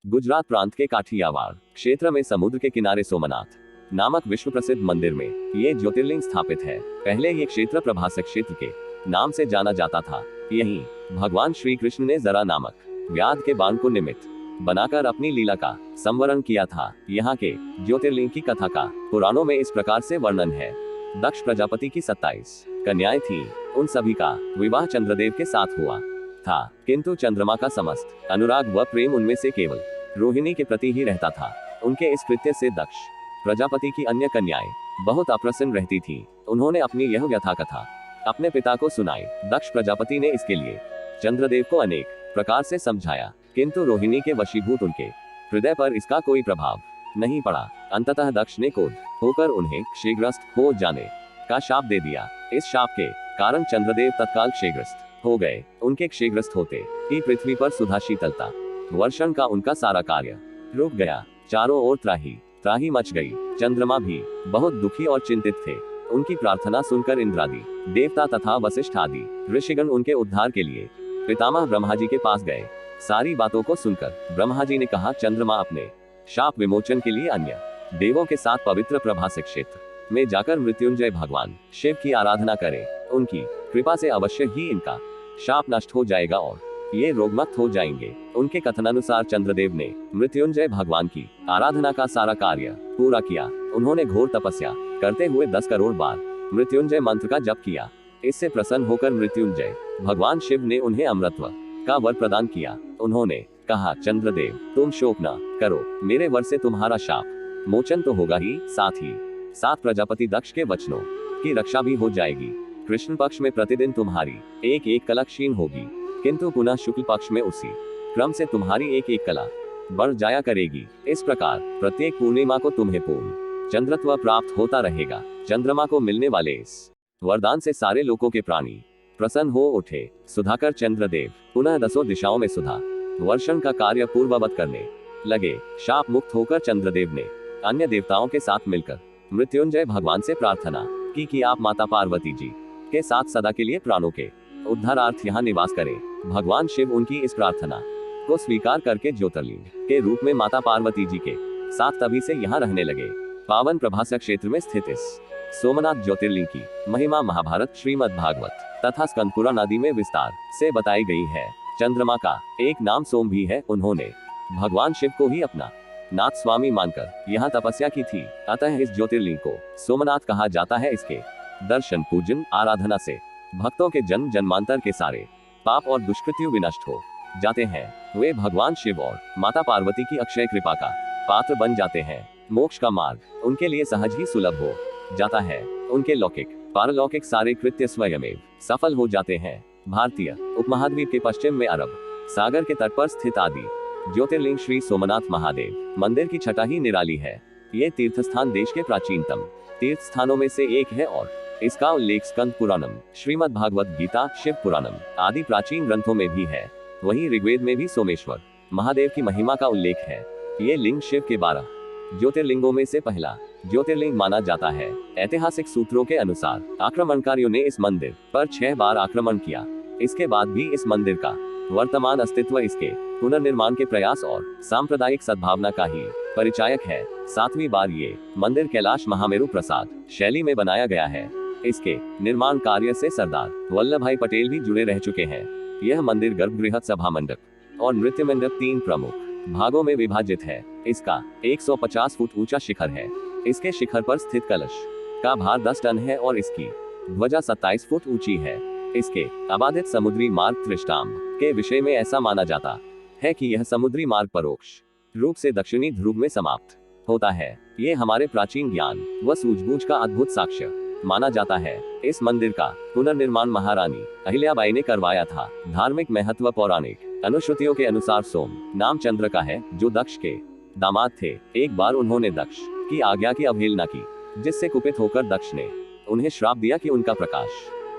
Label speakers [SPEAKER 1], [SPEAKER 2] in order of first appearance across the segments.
[SPEAKER 1] गुजरात प्रांत के काठियावाड़ क्षेत्र में समुद्र के किनारे सोमनाथ नामक विश्व प्रसिद्ध मंदिर में ये ज्योतिर्लिंग स्थापित है। पहले ये क्षेत्र प्रभासक क्षेत्र के नाम से जाना जाता था। यहीं भगवान श्री कृष्ण ने जरा नामक व्याध के बाण को निमित्त बनाकर अपनी लीला का संवरण किया था। यहाँ के ज्योतिर्लिंग की कथा का पुराणों में इस प्रकार से वर्णन है। दक्ष प्रजापति की 27 कन्याएं थीं। उन सभी का विवाह चंद्रदेव के साथ हुआ था, किंतु चंद्रमा का समस्त अनुराग व प्रेम उनमें से केवल रोहिणी के प्रति ही रहता था। उनके इस कृत्य से दक्ष प्रजापति की अन्य कन्याएं बहुत अप्रसन्न रहती थीं। उन्होंने अपनी यह व्यथा कथा अपने पिता को सुनाई। दक्ष प्रजापति ने इसके लिए चंद्रदेव को अनेक प्रकार से समझाया, किंतु रोहिणी के वशीभूत उनके हृदय पर इसका कोई प्रभाव नहीं पड़ा। अंततः दक्ष ने क्रोध होकर उन्हें क्षयग्रस्त हो जाने का शाप दे दिया। इस शाप के कारण चंद्रदेव तत्काल क्षयग्रस्त हो गए। उनके क्षयग्रस्त होते ही पृथ्वी पर सुधा शीतलता वर्षण का उनका सारा कार्य रुक गया। चारों ओर त्राही त्राही मच गई। चंद्रमा भी बहुत दुखी और चिंतित थे। उनकी प्रार्थना सुनकर इंद्रादि देवता तथा वशिष्ठ आदि ऋषिगण उनके उद्धार के लिए पितामह ब्रह्मा जी के पास गए। सारी बातों को सुनकर ब्रह्मा जी ने कहा, चंद्रमा अपने शाप विमोचन के लिए अन्य देवों के साथ पवित्र प्रभासक क्षेत्र में जाकर मृत्युंजय भगवान शिव की आराधना करे। उनकी कृपा से अवश्य ही इनका शाप नष्ट हो जाएगा और ये रोगमुक्त हो जाएंगे। उनके कथनानुसार चंद्रदेव ने मृत्युंजय भगवान की आराधना का सारा कार्य पूरा किया। उन्होंने घोर तपस्या करते हुए 10 करोड़ बार मृत्युंजय मंत्र का जप किया। इससे प्रसन्न होकर मृत्युंजय भगवान शिव ने उन्हें अमृतत्व का वर प्रदान किया। उन्होंने कहा, चंद्रदेव तुम शोक न करो, मेरे वर से तुम्हारा शाप मोचन तो होगा ही, साथ ही साथ प्रजापति दक्ष के वचनों की रक्षा भी हो जाएगी। कृष्ण पक्ष में प्रतिदिन तुम्हारी एक एक कला क्षीण होगी, किंतु पुनः शुक्ल पक्ष में उसी क्रम से तुम्हारी एक एक कला बढ़ जाया करेगी। इस प्रकार प्रत्येक पूर्णिमा को तुम्हें पूर्ण चंद्रत्व प्राप्त होता रहेगा। चंद्रमा को मिलने वाले इस वरदान से सारे लोगों के प्राणी प्रसन्न हो उठे। सुधाकर चंद्रदेव पुनः 10 दिशाओं में सुधा वर्षण का कार्य पूर्ववत करने लगे। शाप मुक्त होकर चंद्रदेव ने अन्य देवताओं के साथ मिलकर मृत्युंजय भगवान से प्रार्थना की कि आप माता पार्वती जी के साथ सदा के लिए प्राणों के उद्धारार्थ यहाँ निवास करें। भगवान शिव उनकी इस प्रार्थना को स्वीकार करके ज्योतिर्लिंग के रूप में माता पार्वती जी के साथ तभी से यहाँ रहने लगे। पावन प्रभासक क्षेत्र में स्थित इस सोमनाथ ज्योतिर्लिंग की महिमा महाभारत, श्रीमद् भागवत तथा स्कंद पुराण आदि में विस्तार से बताई गई है। चंद्रमा का एक नाम सोम भी है। उन्होंने भगवान शिव को ही अपना नाथ स्वामी मानकर यहाँ तपस्या की थी। अतः इस ज्योतिर्लिंग को सोमनाथ कहा जाता है। इसके दर्शन पूजन आराधना से भक्तों के जन्म जन्मांतर के सारे पाप और दुष्कृत्य विनष्ट हो जाते हैं। वे भगवान शिव और माता पार्वती की अक्षय कृपा का पात्र बन जाते हैं। मोक्ष का मार्ग उनके लिए सहज ही सुलभ हो जाता है। उनके लौकिक पारलौकिक सारे कृत्य स्वयमेव सफल हो जाते हैं। भारतीय उपमहाद्वीप के पश्चिम में अरब सागर के तट पर स्थित आदि ज्योतिर्लिंग श्री सोमनाथ महादेव मंदिर की छटा ही निराली है। ये तीर्थस्थान देश के प्राचीनतम तीर्थ स्थानों में से एक है और इसका उल्लेख स्कंद पुराणम, श्रीमद् भागवत गीता, शिव पुराणम आदि प्राचीन ग्रंथों में भी है। वहीं ऋग्वेद में भी सोमेश्वर महादेव की महिमा का उल्लेख है। ये लिंग शिव के 12 ज्योतिर्लिंगों में से पहला ज्योतिर्लिंग माना जाता है। ऐतिहासिक सूत्रों के अनुसार आक्रमणकारियों ने इस मंदिर पर 6 बार आक्रमण किया। इसके बाद भी इस मंदिर का वर्तमान अस्तित्व इसके पुनर्निर्माण के प्रयास और सांप्रदायिक सद्भावना का ही परिचायक है। 7वीं बार ये मंदिर कैलाश महामेरु प्रसाद शैली में बनाया गया है। इसके निर्माण कार्य से सरदार वल्लभ भाई पटेल भी जुड़े रह चुके हैं। यह मंदिर गर्भगृह, सभा मंडप और नृत्य मंडप 3 प्रमुख भागों में विभाजित है। इसका 150 फुट ऊंचा शिखर है। इसके शिखर पर स्थित कलश का भार 10 टन है और इसकी ध्वजा 27 फुट ऊंची है। इसके अबाधित समुद्री मार्ग त्रिष्टाम्भ के विषय में ऐसा माना जाता है कि यह समुद्री मार्ग परोक्ष रूप से दक्षिणी ध्रुव में समाप्त होता है। ये हमारे प्राचीन ज्ञान व सूझबूझ का अद्भुत साक्ष्य माना जाता है। इस मंदिर का पुनर्निर्माण महारानी अहिल्याबाई ने करवाया था। धार्मिक महत्व पौराणिक अनुश्रुतियों के अनुसार सोम नाम चंद्र का है, जो दक्ष के दामाद थे। एक बार उन्होंने दक्ष की आज्ञा की अवहेलना की, जिससे कुपित होकर दक्ष ने उन्हें श्राप दिया कि उनका प्रकाश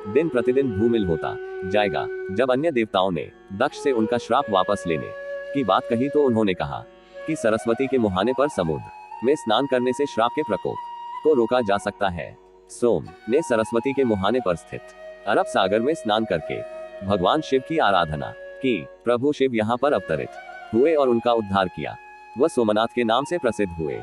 [SPEAKER 1] दिन प्रतिदिन भूमिल होता जाएगा। जब अन्य देवताओं ने दक्ष से उनका श्राप वापस लेने की बात कही तो उन्होंने कहा कि सरस्वती के मुहाने पर समुद्र में स्नान करने से श्राप के प्रकोप को रोका जा सकता है। सोम ने सरस्वती के मुहाने पर स्थित अरब सागर में स्नान करके भगवान शिव की आराधना की। प्रभु शिव यहाँ पर अवतरित हुए और उनका उद्धार किया। वह सोमनाथ के नाम से प्रसिद्ध हुए।